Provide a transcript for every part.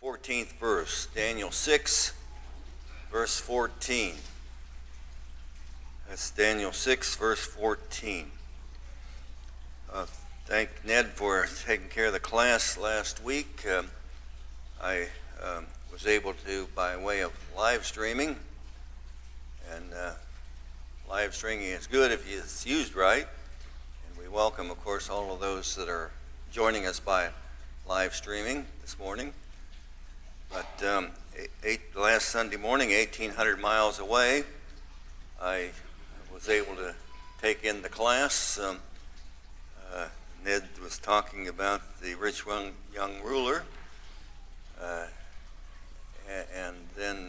14th verse, Daniel 6, verse 14. That's Daniel 6, verse 14. Thank Ned for taking care of the class last week. I was able to, by way of live streaming, and live streaming is good if it's used right. And we welcome, of course, all of those that are joining us by live streaming this morning. But last Sunday morning, 1,800 miles away, I was able to take in the class. Ned was talking about the rich young ruler, and then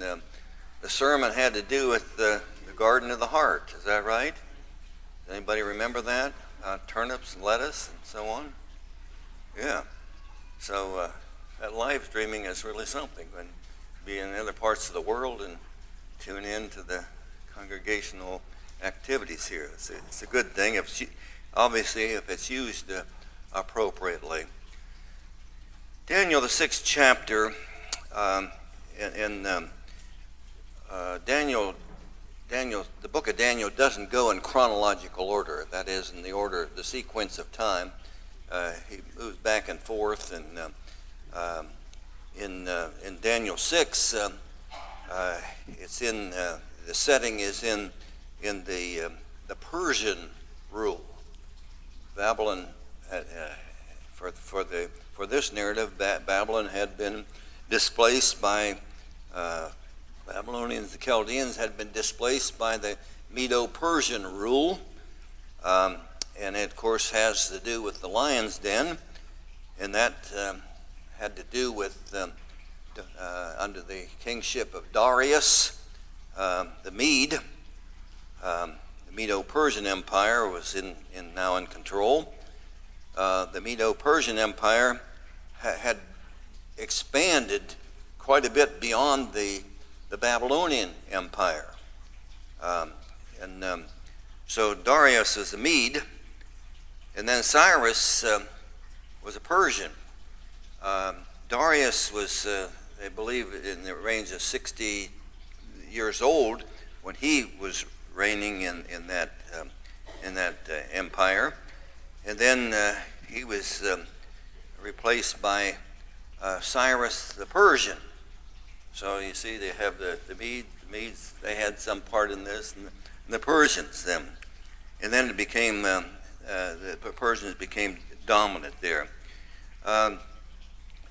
the sermon had to do with the garden of the heart. Is that right? Does anybody remember that? Turnips and lettuce and so on? Yeah. So that live streaming is really something. When be in other parts of the world and tune in to the congregational activities here. It's a good thing, obviously, if it's used appropriately. Daniel, the 6th chapter, Daniel, the book of Daniel doesn't go in chronological order. That is, in the order, the sequence of time. He moves back and forth, and in Daniel 6, it's in the setting is in the Persian rule. Babylon had, for this narrative, Babylon had been displaced by Babylonians. The Chaldeans had been displaced by the Medo-Persian rule, and it, of course, has to do with the lion's den, and that had to do with under the kingship of Darius, the Mede. The Medo-Persian Empire was now in control. The Medo-Persian Empire had expanded quite a bit beyond the Babylonian Empire. So Darius is a Mede, and then Cyrus was a Persian. Darius was, I believe, in the range of 60 years old when he was reigning in that empire, and then he was replaced by Cyrus the Persian. So you see, they have the Medes. They had some part in this, and the Persians then, and then it became the Persians became dominant there.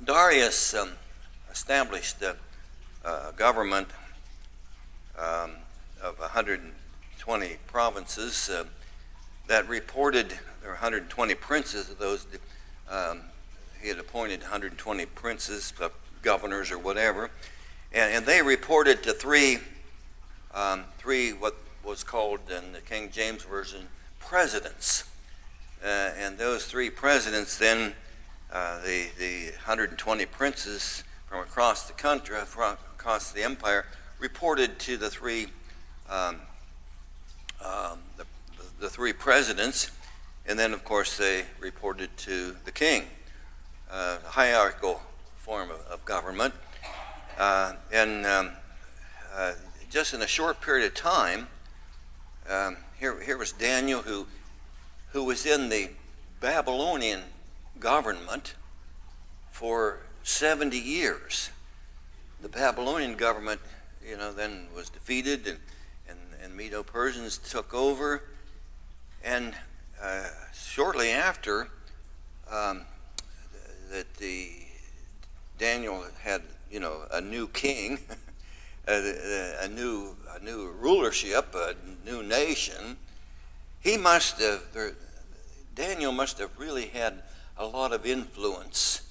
Darius established a government of 120 provinces that reported. There were 120 princes of those. He had appointed 120 princes, governors or whatever, and they reported to three what was called in the King James Version presidents, and those three presidents then. The 120 princes from across the country, across the empire, reported to the three presidents, and then, of course, they reported to the king. A hierarchical form of government, and just in a short period of time, here was Daniel, who was in the Babylonian government for 70 years. The Babylonian government, then was defeated, and Medo-Persians took over, and shortly after Daniel had a new king, a new rulership, a new nation. Daniel must have really had a lot of influence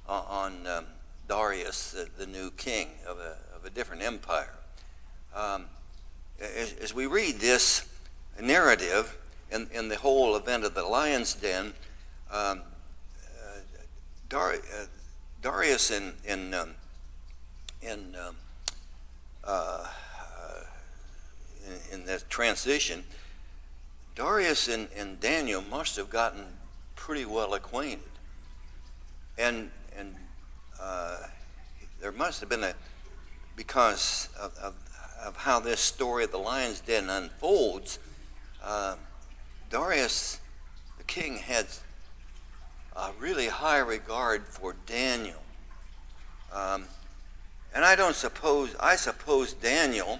on Darius, the new king of a different empire. As we read this narrative in the whole event of the lion's den, Darius in that transition, Darius and Daniel must have gotten pretty well acquainted, and there must have been because of how this story of the lion's den unfolds, Darius, the king, had a really high regard for Daniel. And I suppose Daniel,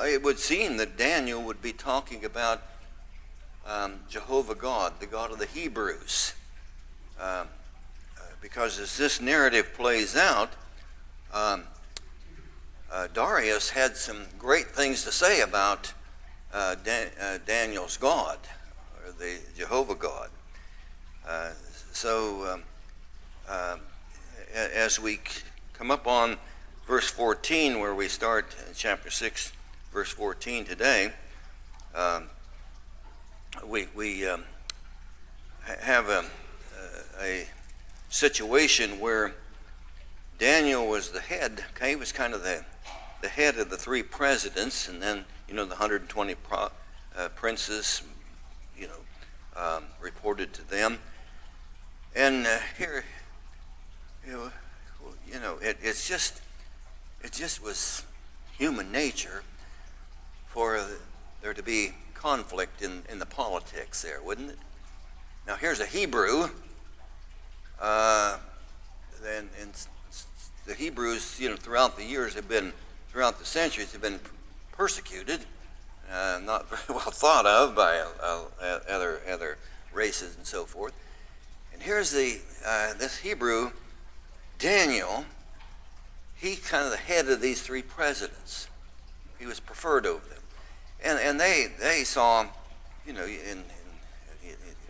it would seem that Daniel would be talking about Jehovah God, the God of the Hebrews. Because as this narrative plays out, Darius had some great things to say about Daniel's God, or the Jehovah God. So as we come up on verse 14, where we start in chapter 6, verse 14 today, we have a situation where Daniel was the head. Okay, he was kind of the head of the three presidents, and then the 120 princes, reported to them. And here, it just was human nature for there to be conflict in the politics there, wouldn't it? Now here's a Hebrew, and the Hebrews, throughout the centuries, have been persecuted, not very well thought of by other races and so forth. And here's this Hebrew, Daniel. He kind of the head of these three presidents. He was preferred over them, and they saw, if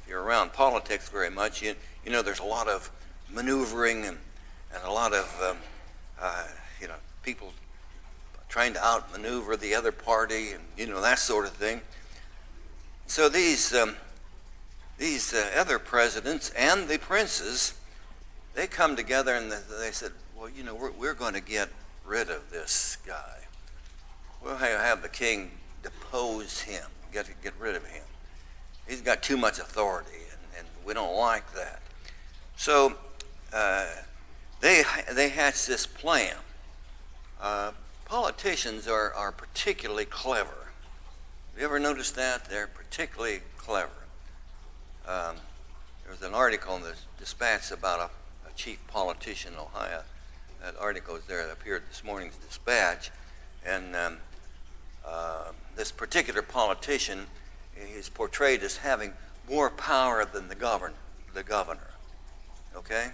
you're around politics very much, there's a lot of maneuvering and a lot of people trying to outmaneuver the other party, and that sort of thing. So these other presidents and the princes, they come together and they said, well, we're going to get rid of this guy. We'll have the king depose him, get rid of him. He's got too much authority, and we don't like that. So they hatched this plan. Politicians are particularly clever. Have you ever noticed that? They're particularly clever. There was an article in the Dispatch about a chief politician in Ohio. That article is there. It appeared this morning's Dispatch. And this particular politician is portrayed as having more power than the governor. Okay?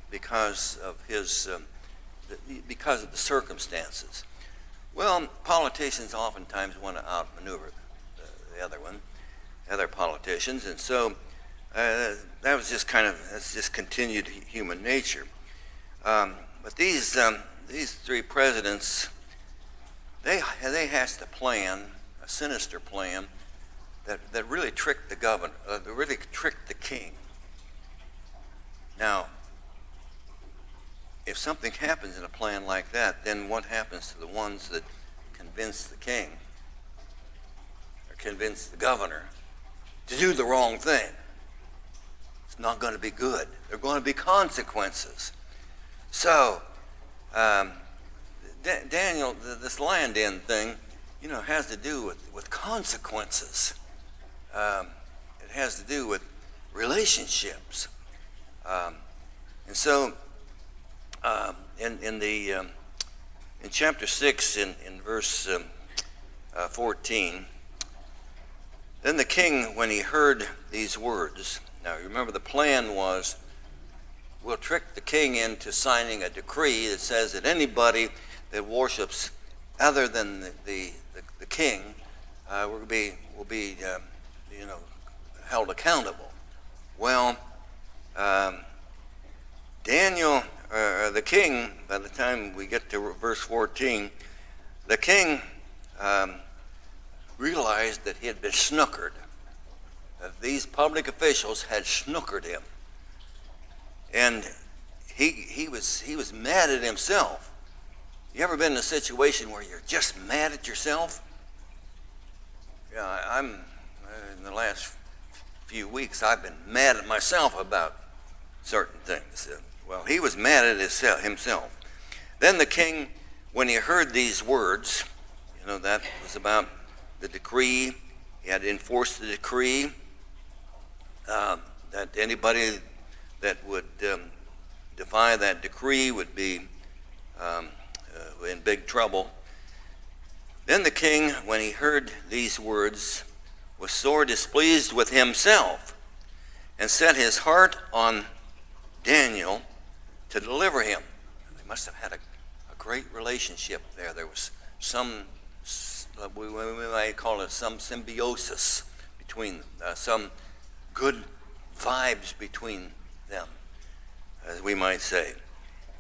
Because of the circumstances. Well, politicians oftentimes want to outmaneuver the other politicians, and so that's just continued human nature. But these three presidents, they hatched a sinister plan that really tricked the governor, really tricked the king. Now, if something happens in a plan like that, then what happens to the ones that convince the king or convince the governor to do the wrong thing? It's not going to be good. There are going to be consequences. So, Daniel, this lion den thing, has to do with consequences. It has to do with relationships. And so, in chapter 6, in verse 14, then the king, when he heard these words, now remember the plan was, we'll trick the king into signing a decree that says that anybody that worships other than the king will be held accountable. Well, Daniel, the king, by the time we get to verse 14, the king realized that he had been snookered. That these public officials had snookered him. And he was mad at himself. You ever been in a situation where you're just mad at yourself? Yeah, I'm in the last few weeks I've been mad at myself about certain things. Well, he was mad at himself. Then the king, when he heard these words, that was about the decree. He had to enforce the decree that anybody that would defy that decree would be in big trouble. Then the king, when he heard these words, was sore displeased with himself, and set his heart on Daniel to deliver him. They must have had a great relationship there. There was some, we might call it some symbiosis between them, some good vibes between them, as we might say.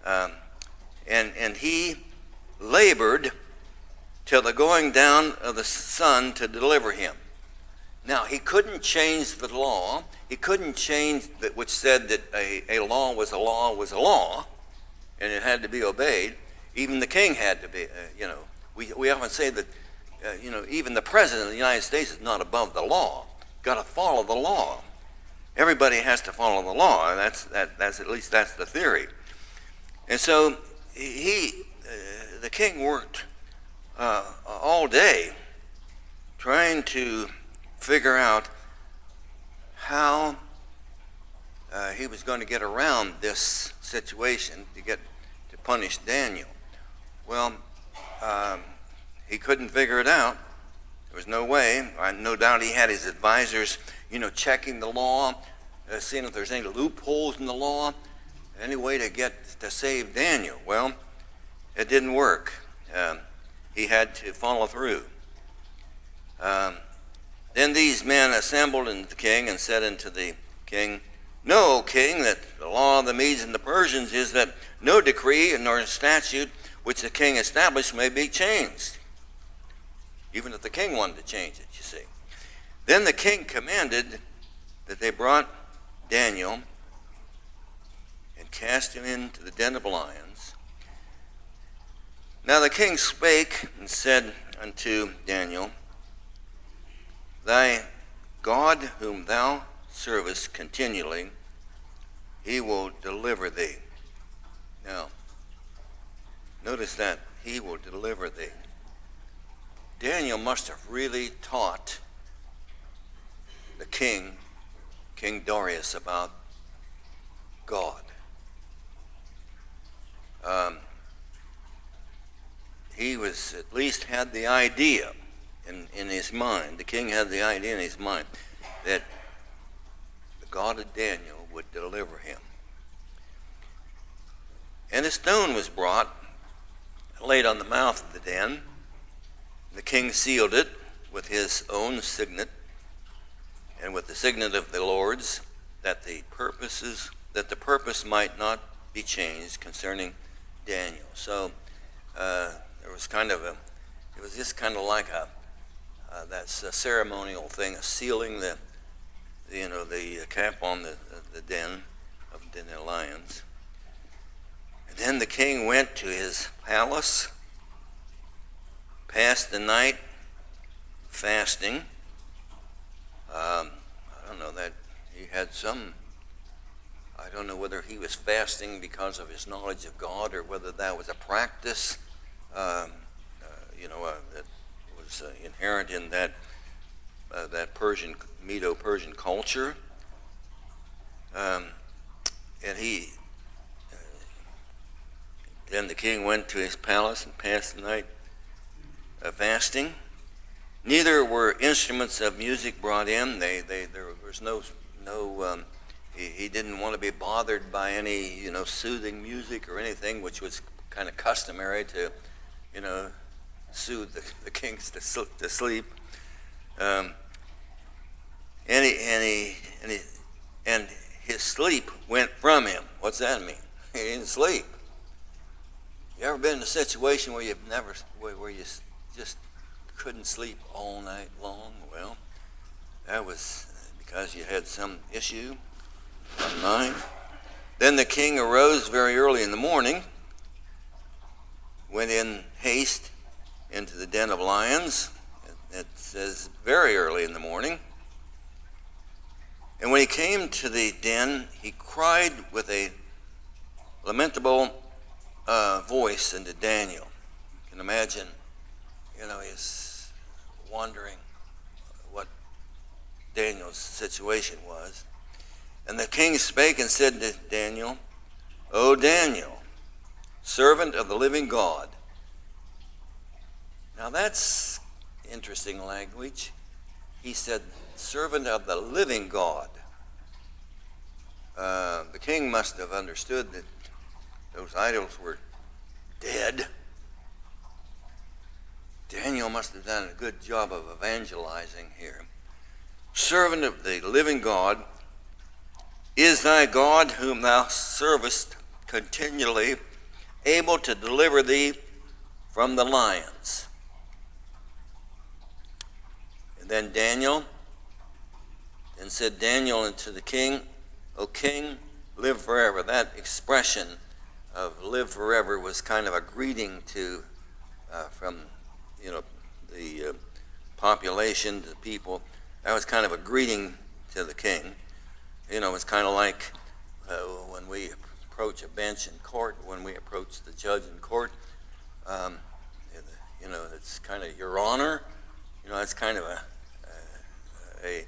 And he labored till the going down of the sun to deliver him. Now, he couldn't change the law. He couldn't change that, which said that a law was a law was a law, and it had to be obeyed. Even the king had to be, we often say that, even the president of the United States is not above the law. Got to follow the law. Everybody has to follow the law, and that's at least that's the theory. And so the king worked all day trying to figure out how he was going to get around this situation to punish Daniel. Well, he couldn't figure it out. There was no way. No doubt he had his advisors, checking the law, seeing if there's any loopholes in the law, any way to save Daniel. Well, it didn't work. He had to follow through. Then these men assembled unto the king and said unto the king, Know, O king, that the law of the Medes and the Persians is that no decree nor statute which the king established may be changed. Even if the king wanted to change it, you see. Then the king commanded that they brought Daniel and cast him into the den of lions. Now the king spake and said unto Daniel, Thy God whom thou servest continually, he will deliver thee. Now, notice that, he will deliver thee. Daniel must have really taught the king, King Darius, about God. He was at least had the idea in his mind. The king had the idea in his mind that the God of Daniel would deliver him. And a stone was brought, laid on the mouth of the den. The king sealed it with his own signet and with the signet of the Lord's, that the purpose might not be changed concerning Daniel. So there was it was just kind of like that's a ceremonial thing, a sealing the cap on the den of lions. And then the king went to his palace, passed the night fasting. I don't know that he had some. I don't know whether he was fasting because of his knowledge of God or whether that was a practice, that was inherent in that Medo-Persian culture. Then the king went to his palace and passed the night fasting. Neither were instruments of music brought in. There was no. He didn't want to be bothered by any soothing music or anything, which was kind of customary to soothe the kings to sleep. And his sleep went from him. What's that mean? He didn't sleep. You ever been in a situation where you just couldn't sleep all night long? Well, that was because you had some issue on mind. Then the king arose very early in the morning, went in haste into the den of lions. It says very early in the morning. And when he came to the den, he cried with a lamentable voice into Daniel. You can imagine, he's wondering what Daniel's situation was. And the king spake and said to Daniel, O Daniel, servant of the living God. Now that's interesting language. He said, servant of the living God. The king must have understood that those idols were dead. Daniel must have done a good job of evangelizing here. Servant of the living God, is thy God whom thou servest continually able to deliver thee from the lions? And then said Daniel unto the king, O king, live forever. That expression of live forever was kind of a greeting to from the population, to the people. That was kind of a greeting to the king. It's kind of like when we approach a bench in court, when we approach the judge in court. It's kind of your honor. It's kind of a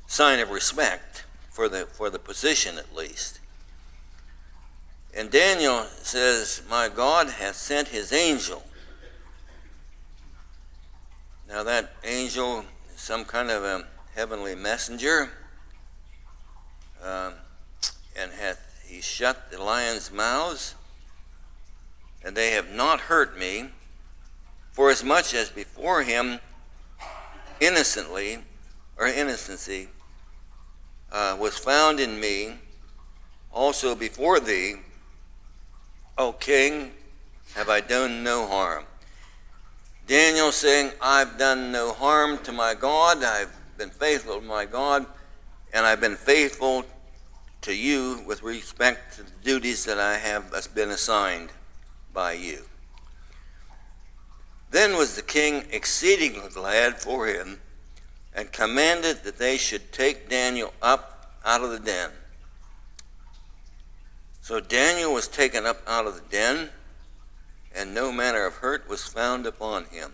sign of respect for the position, at least. And Daniel says, my God hath sent his angel. Now that angel is some kind of a heavenly messenger, and hath he shut the lions' mouths, and they have not hurt me, for as much as before him innocency was found in me, also before thee, O king, have I done no harm. Daniel saying, I've done no harm to my God, I've been faithful to my God, and I've been faithful to you with respect to the duties that I have been assigned by you. Then was the king exceedingly glad for him, and commanded that they should take Daniel up out of the den. So Daniel was taken up out of the den, and no manner of hurt was found upon him,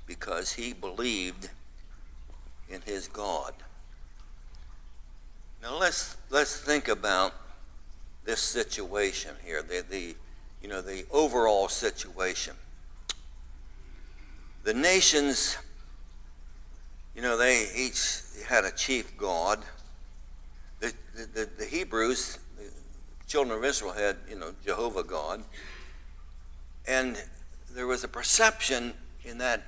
because he believed in his God. Now let's think about this situation here, the overall situation. The nations, they each had a chief god. The Hebrews, the children of Israel, had Jehovah God, and there was a perception in that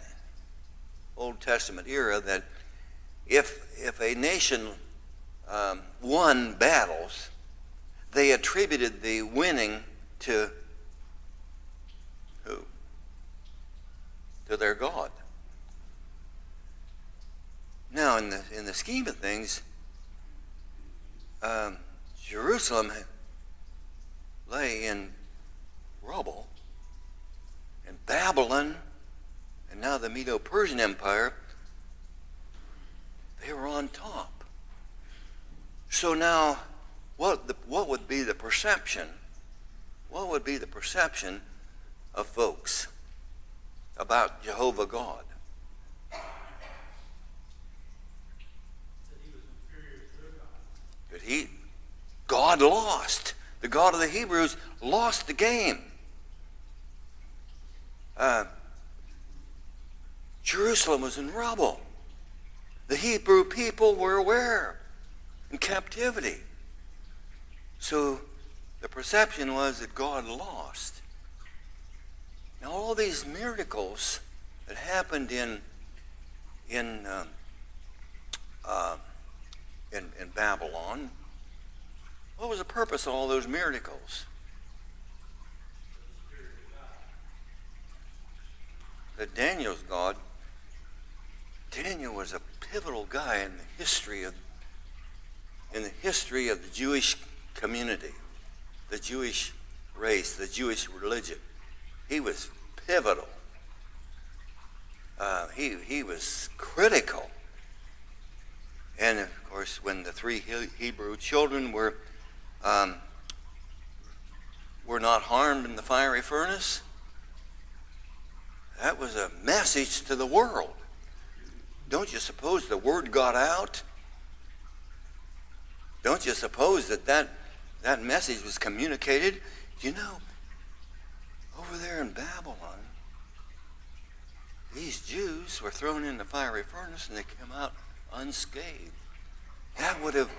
Old Testament era that if a nation won battles, they attributed the winning to who? To their God. Now, in the scheme of things, Jerusalem lay in rubble, and Babylon, and now the Medo-Persian Empire, they were on top. So now, what would be the perception? What would be the perception of folks about Jehovah God? God lost. The God of the Hebrews lost the game. Jerusalem was in rubble. The Hebrew people were where? In captivity. So the perception was that God lost. Now all these miracles that happened in Babylon, what was the purpose of all those miracles? That Daniel's God, Daniel was a pivotal guy in the history of the Jewish community, the Jewish race, the Jewish religion. He was pivotal. He was critical. And of of course, when the three Hebrew children were not harmed in the fiery furnace, that was a message to the world. Don't you suppose the word got out? Don't you suppose that message was communicated? You know, over there in Babylon, these Jews were thrown in the fiery furnace and they came out unscathed. That would have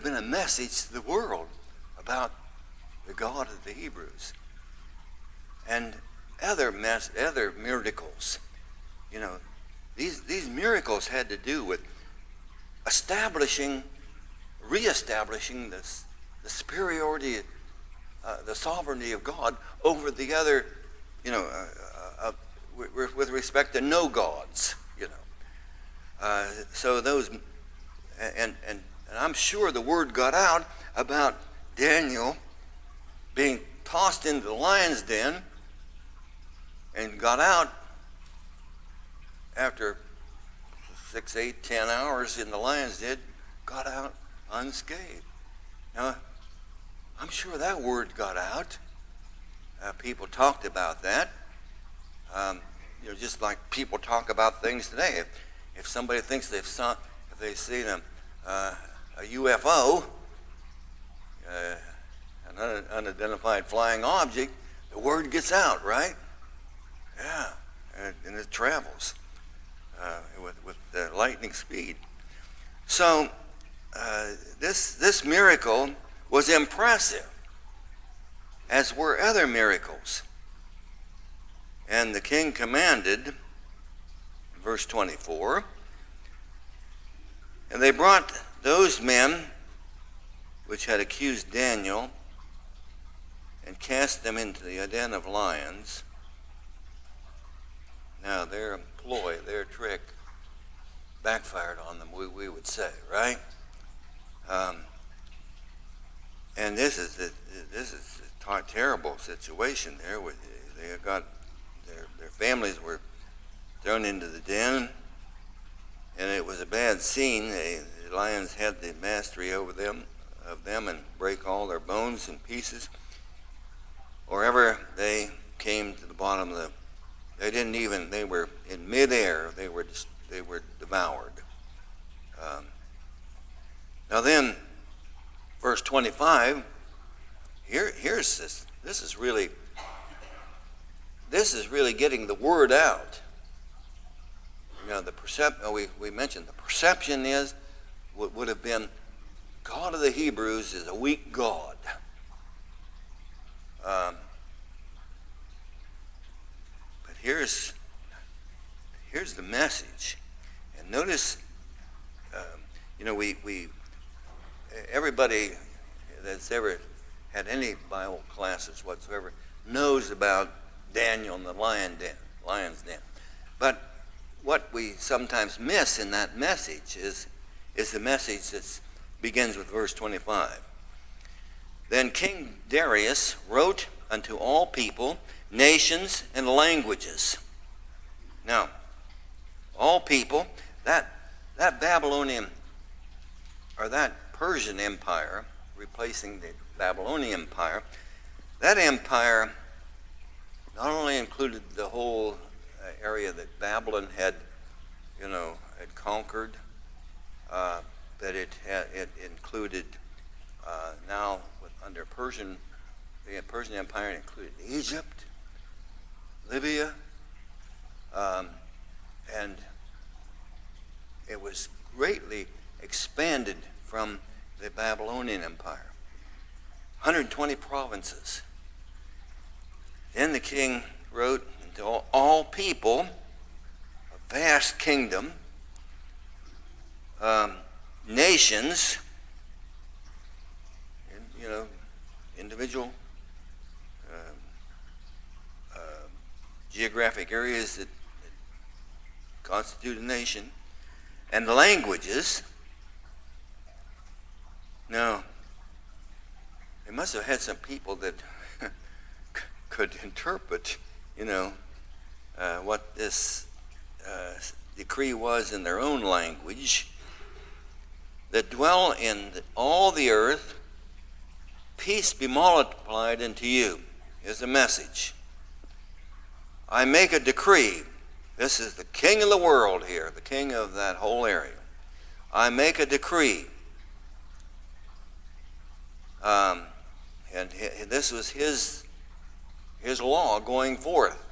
been a message to the world about the God of the Hebrews. And other miracles. You know, these miracles had to do with reestablishing the superiority, the sovereignty of God over the other, with respect to no gods, So those, and I'm sure the word got out about Daniel being tossed into the lion's den and got out after 6, 8, 10 hours in the lion's den, got out unscathed. Now, I'm sure that word got out. People talked about that. Just like people talk about things today. If somebody thinks they've seen a UFO, an unidentified flying object, the word gets out, right? Yeah, and it travels with lightning speed. So this miracle was impressive, as were other miracles. And the king commanded, verse 24, and they brought those men which had accused Daniel and cast them into the den of lions. Now their ploy, their trick, backfired on them, we would say, right? And this is a terrible situation there. They got their families were thrown into the den, and it was a bad scene. The lions had the mastery of them and break all their bones in pieces. Or ever they came to the bottom of they were in midair. They were devoured. Now then, verse 25. Here's this. This is really getting the word out. We mentioned the perception would have been, God of the Hebrews is a weak God. But here's the message. And notice, everybody that's ever had any Bible classes whatsoever knows about Daniel and the lion's den. But what we sometimes miss in that message is the message that begins with verse 25. Then King Darius wrote unto all people, nations, and languages. Now, all people, that Babylonian, or that Persian Empire, replacing the Babylonian Empire, that empire not only included the whole area that Babylon had conquered, but it included now under the Persian Empire, it included Egypt, Libya, and it was greatly expanded from the Babylonian Empire. 120 provinces. Then the king wrote to all people, a vast kingdom, nations, individual geographic areas that constitute a nation, and the languages. Now, they must have had some people that could interpret, what this decree was in their own language. that dwell in all the earth, peace be multiplied unto you. Here's the message. I make a decree. This is the king of the world here, the king of that whole area. I make a decree. And this was his law going forth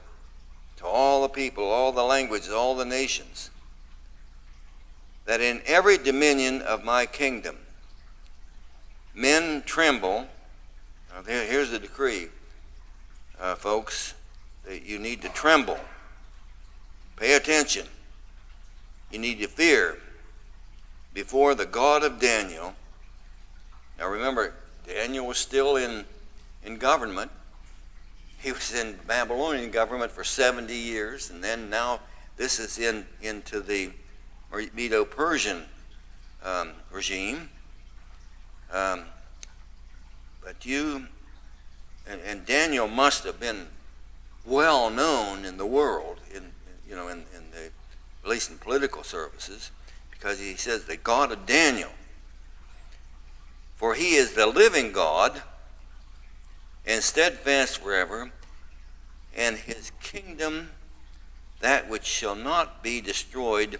to all the people, all the languages, all the nations, that in every dominion of my kingdom men tremble. Now here's the decree, folks, that you need to tremble. Pay attention. You need to fear before the God of Daniel. Now remember, Daniel was still in government. He was in Babylonian government for 70 years, and then now this is into the Medo-Persian regime. But Daniel must have been well known in the world, at least in political services, because he says the God of Daniel. For he is the living God, and steadfast forever, and his kingdom that which shall not be destroyed,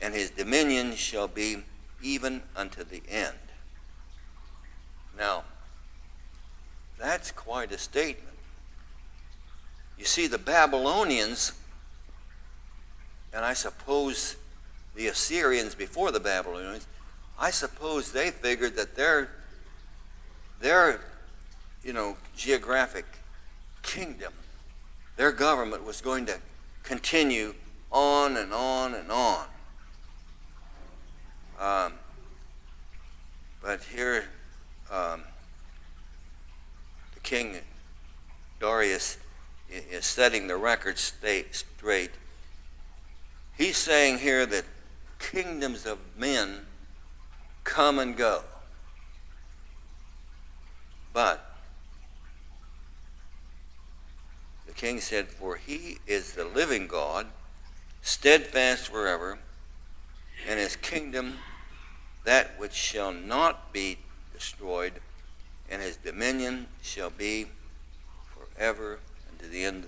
and his dominion shall be even unto the end. Now, that's quite a statement. You see, the Babylonians, and I suppose the Assyrians before the Babylonians, I suppose they figured that their geographic kingdom, their government was going to continue on and on and on. But here, the king Darius is setting the record straight. He's saying here that kingdoms of men come and go. But the king said, for he is the living God, steadfast forever, and his kingdom that which shall not be destroyed, and his dominion shall be forever unto the end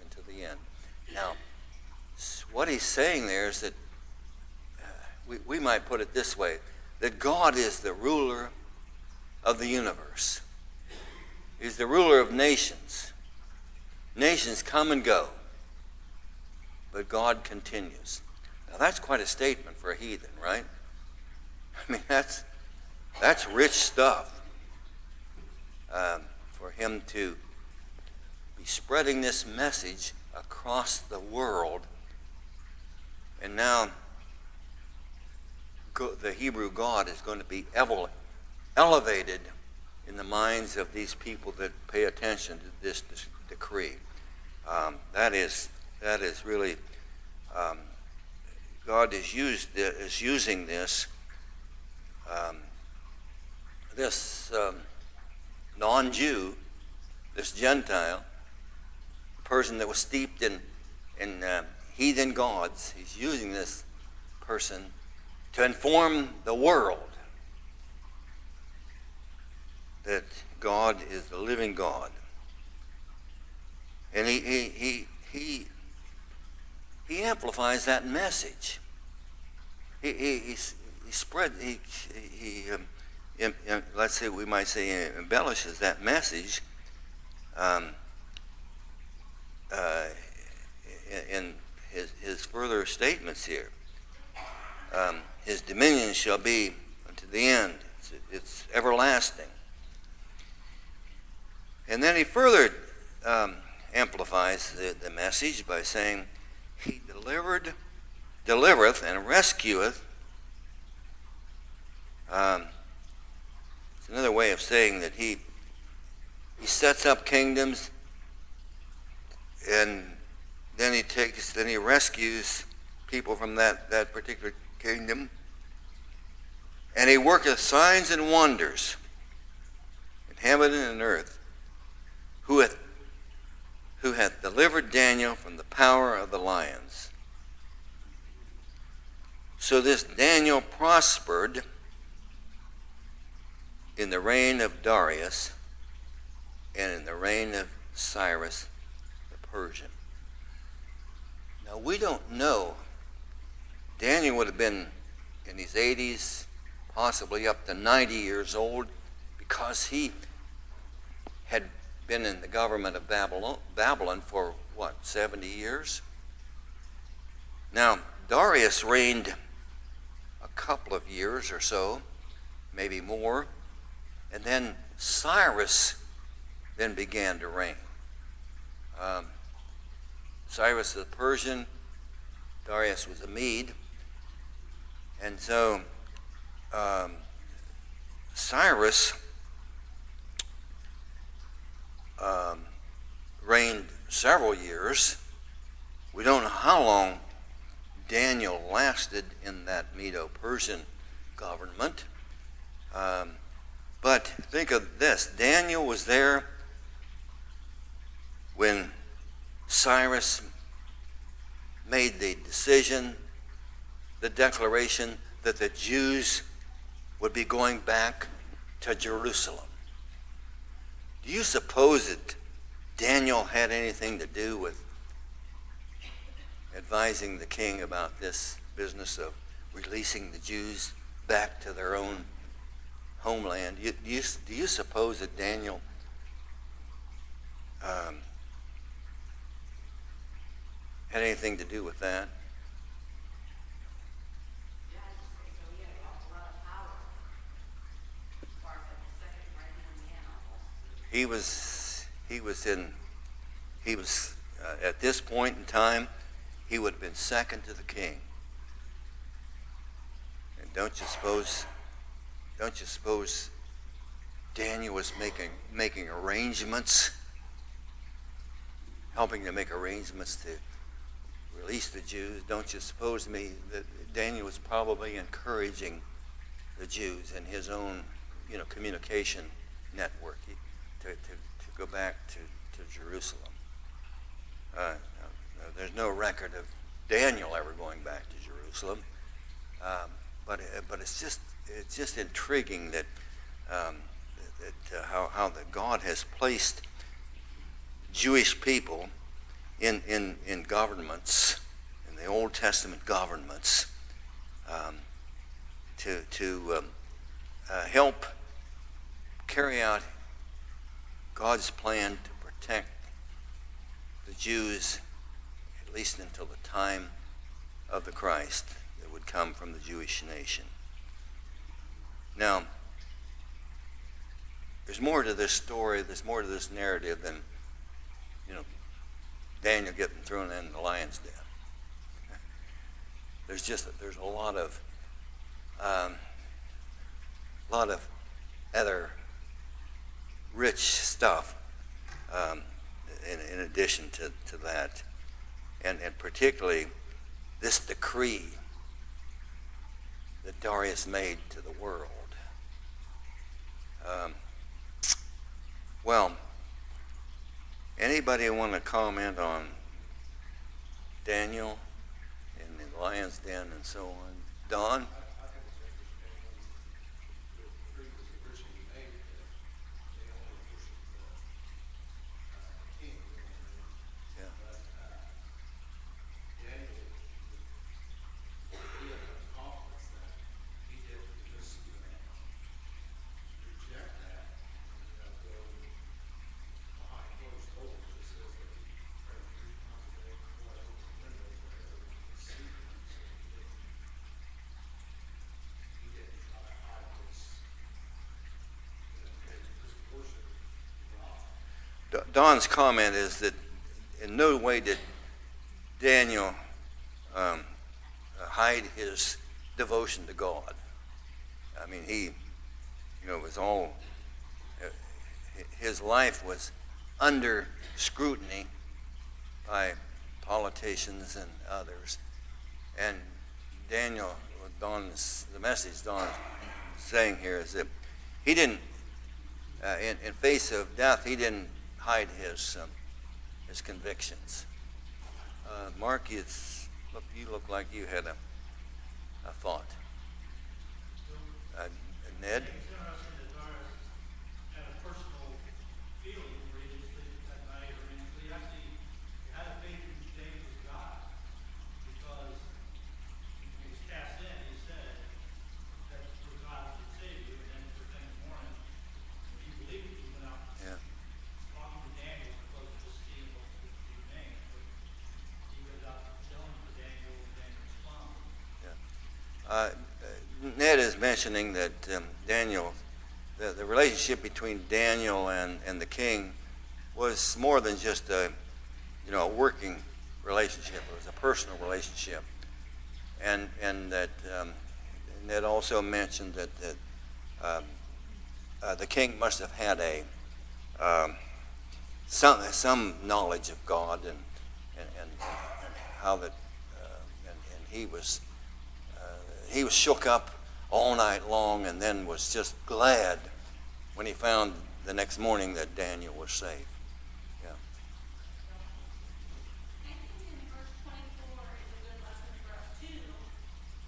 unto the end. Now, what he's saying there is that we might put it this way, that God is the ruler of the universe. He's the ruler of nations. Nations come and go, but God continues. Now that's quite a statement for a heathen, right? I mean, that's rich stuff for him to be spreading this message across the world. And now the Hebrew God is going to be elevated in the minds of these people that pay attention to this decree. That is really God is using this non-Jew, this Gentile person that was steeped in heathen gods. He's using this person to inform the world that God is the living God. And he amplifies that message. Let's say, we might say, embellishes that message in his further statements here. His dominion shall be unto the end. It's everlasting. And then he further amplifies the message by saying, he delivereth and rescueth. It's another way of saying that he sets up kingdoms, and then he rescues people from that particular kingdom, and he worketh signs and wonders in heaven and in earth, who hath delivered Daniel from the power of the lions. So this Daniel prospered in the reign of Darius and in the reign of Cyrus the Persian. Now we don't know. Daniel would have been in his 80s, possibly up to 90 years old, because he had been in the government of Babylon for, 70 years? Now, Darius reigned a couple of years or so, maybe more, and then Cyrus then began to reign. Cyrus the Persian, Darius was a Mede, and so Cyrus reigned several years. We don't know how long Daniel lasted in that Medo-Persian government. But think of this. Daniel was there when Cyrus made the decision, the declaration that the Jews would be going back to Jerusalem. Do you suppose that Daniel had anything to do with advising the king about this business of releasing the Jews back to their own homeland? Do you suppose that Daniel had anything to do with that? He was at this point in time, he would have been second to the king. And don't you suppose Daniel was making arrangements, helping to make arrangements to release the Jews? Don't you suppose that Daniel was probably encouraging the Jews in his own, communication network to go back to Jerusalem? There's no record of Daniel ever going back to Jerusalem, but it's just intriguing that how that God has placed Jewish people in governments, in the Old Testament governments, to help carry out God's plan to protect the Jews, at least until the time of the Christ that would come from the Jewish nation. Now, there's more to this story, there's more to this narrative than, Daniel getting thrown in the lion's den. There's a lot of other rich stuff in addition to that, and particularly this decree that Darius made to the world. Well, anybody want to comment on Daniel and the lion's den and so on? Don? Don's comment is that in no way did Daniel hide his devotion to God. I mean, he, was all, his life was under scrutiny by politicians and others. And Daniel, the message Don's saying here is that he didn't, in face of death, he didn't hide his convictions. Mark, you look like you had thought. Ned? It's interesting that Doris had a personal feeling where he didn't sleep that night, or he actually had a faith in David's God, because when he was cast in, he said that your God would save you, and then the first thing in the morning, when he believed it, he went out Yeah. talking to Daniel, as opposed to just seeing what would remain. But he was out yelling for Daniel, and Daniel responded. Ned is mentioning that Daniel, the relationship between Daniel and the king was more than just a working relationship. It was a personal relationship, and that Ned also mentioned that the king must have had some knowledge of God and how that and he was shook up all night long, and then was just glad when he found the next morning that Daniel was safe. Yeah. I think in verse 24 is a good lesson for us too,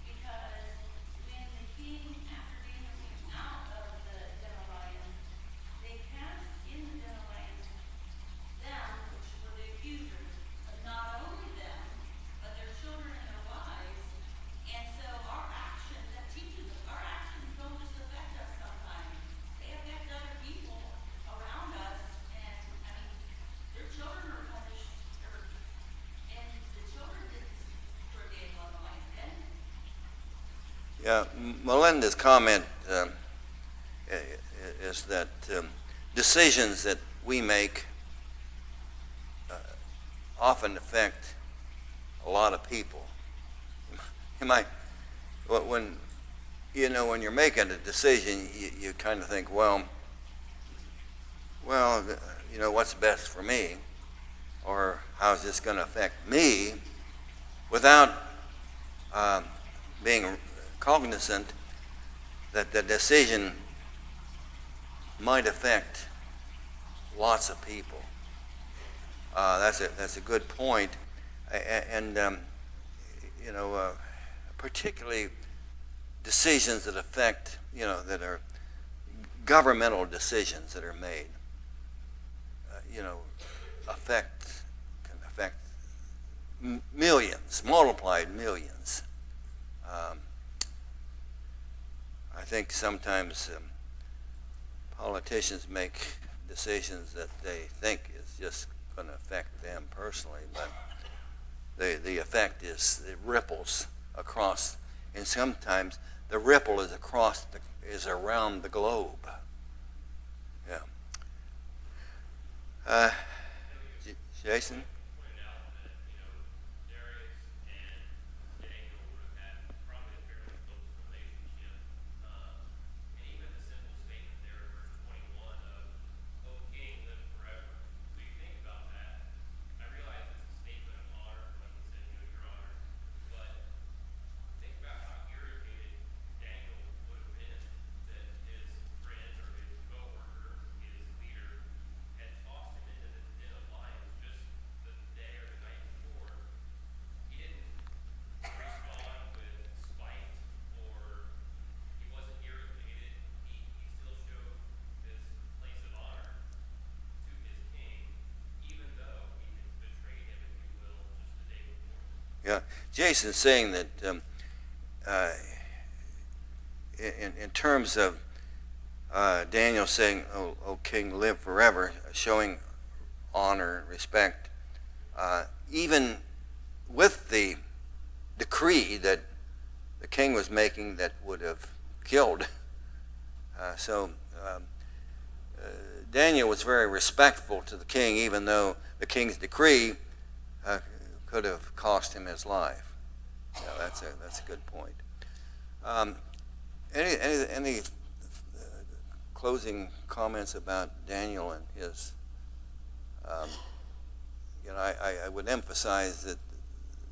because when the king, after Daniel came out of the den of lions, they cast in the den of lions them, which were the accusers, of not only them, but their children and their wives. And so our actions, that teaches us, our actions don't just affect us sometimes. They affect other people around us, and I mean, their children are punished, and the children didn't throw Daniel in the lion's den. Yeah. Melinda's comment is that decisions that we make often affect a lot of people. You might, when you're making a decision, you kind of think, well, what's best for me, or how's this going to affect me, without being cognizant that the decision might affect lots of people. That's a good point, and particularly decisions that affect, that are governmental decisions that are made, can affect millions, multiplied millions. I think sometimes politicians make decisions that they think is just going to affect them personally, but the effect is it ripples across, and sometimes the ripple is around the globe. Yeah. Jason? Yeah, Jason's saying that in terms of Daniel saying, "O King, live forever," showing honor and respect, even with the decree that the king was making that would have killed. Daniel was very respectful to the king, even though the king's decree could have cost him his life. Yeah, that's a good point. Any closing comments about Daniel and his? I would emphasize that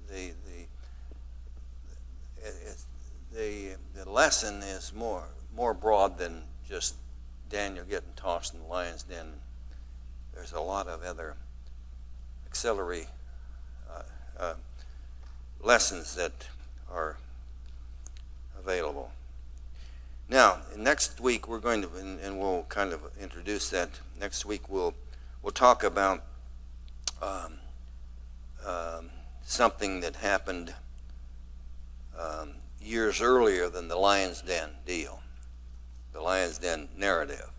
the lesson is more broad than just Daniel getting tossed in the lion's den. There's a lot of other auxiliary lessons that are Now, next week we're going to, and we'll kind of introduce that. Next week we'll talk about something that happened years earlier than the Lion's Den deal, the Lion's Den narrative.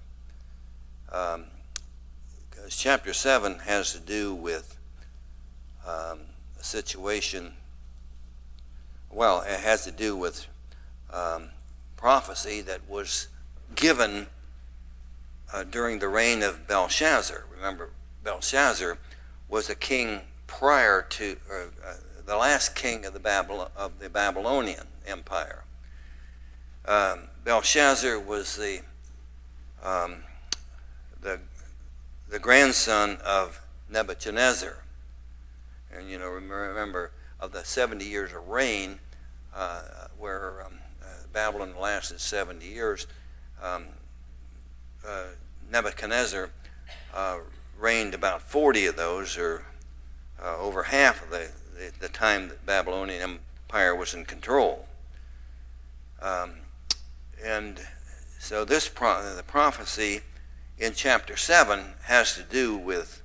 Because chapter 7 has to do with a situation, well, it has to do with prophecy that was given during the reign of Belshazzar. Remember, Belshazzar was a king prior to the last king of the Babylonian Empire. Belshazzar was the grandson of Nebuchadnezzar, and remember of the 70 years of reign, where Babylon lasted 70 years. Nebuchadnezzar reigned about 40 of those, or over half of the time that Babylonian Empire was in control. And so the prophecy in chapter 7 has to do with,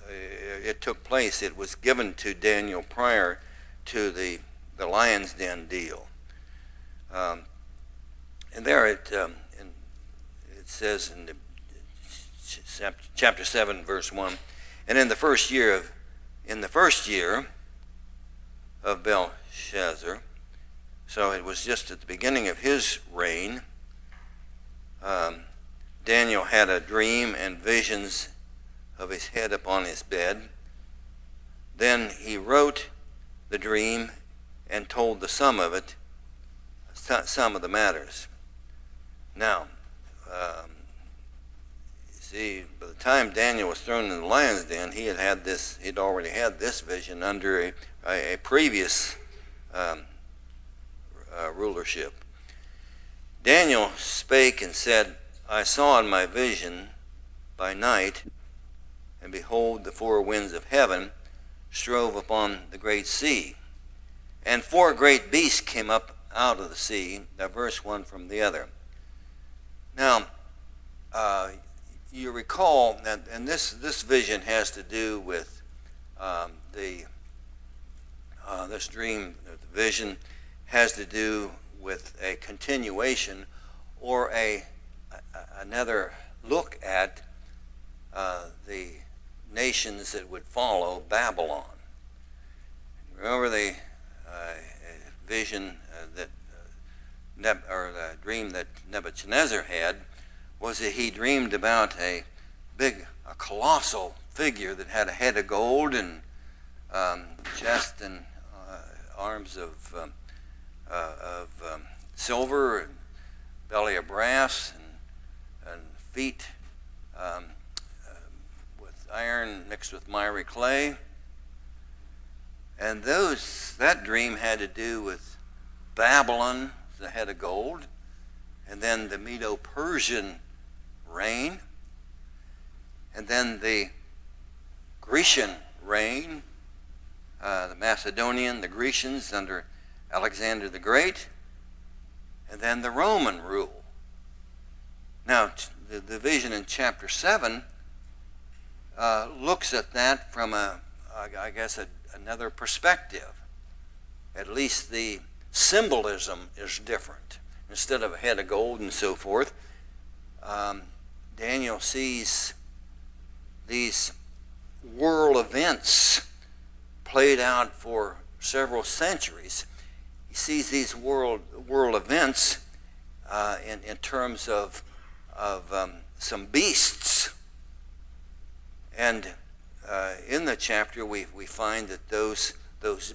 it took place, it was given to Daniel prior to the Lion's Den deal. And there it says in chapter 7, verse 1, and in the first year of Belshazzar, so it was just at the beginning of his reign, Daniel had a dream and visions of his head upon his bed. Then he wrote the dream and told the sum of it, some of the matters. Now, you see, by the time Daniel was thrown in the lion's den, he'd already had this vision under a previous rulership. Daniel spake and said, I saw in my vision by night, and behold, the four winds of heaven strove upon the great sea. And four great beasts came up out of the sea, diverse one from the other. Now, you recall that, and this vision has to do with this dream, the vision has to do with a continuation or another look at the nations that would follow Babylon. Remember the vision or the dream that Nebuchadnezzar had was that he dreamed about a colossal figure that had a head of gold and chest and arms of silver and belly of brass and feet with iron mixed with miry clay. And that dream had to do with Babylon, the head of gold, and then the Medo-Persian reign, and then the Grecian reign, the Macedonian, the Grecians under Alexander the Great, and then the Roman rule. Now, the vision in chapter 7 looks at that from another perspective. At least the symbolism is different. Instead of a head of gold and so forth, Daniel sees these world events played out for several centuries. He sees these world events in terms of some beasts. And in the chapter we find that those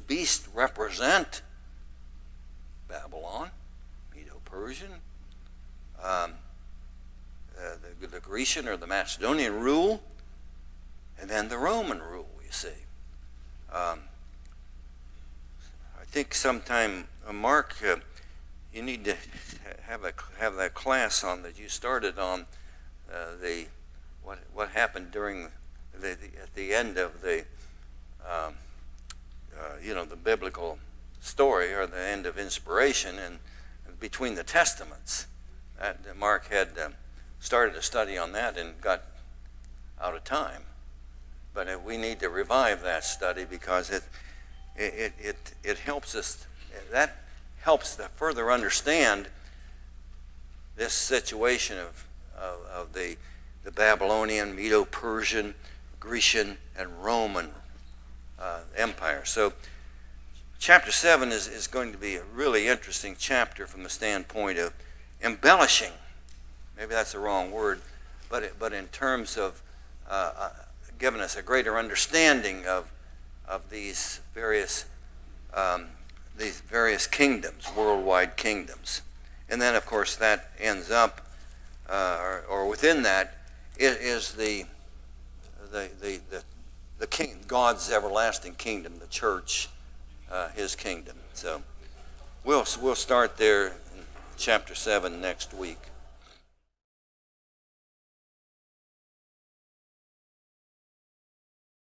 beasts represent Babylon, Medo-Persian, the Grecian or the Macedonian rule, and then the Roman rule, you see. I think sometime, Mark, you need to have that class on that you started on what happened during at the end of the the biblical story, or the end of inspiration, and between the Testaments. Mark had started a study on that and got out of time. But we need to revive that study because it helps us. That helps to further understand this situation of the Babylonian, Medo-Persian, Grecian, and Roman empire. So chapter 7 is going to be a really interesting chapter from the standpoint of embellishing. Maybe that's the wrong word, but in terms of giving us a greater understanding of these various kingdoms, worldwide kingdoms. And then, of course, that ends up, or within that, is the king, God's everlasting kingdom, the church, his kingdom. So we'll start there in chapter 7 next week.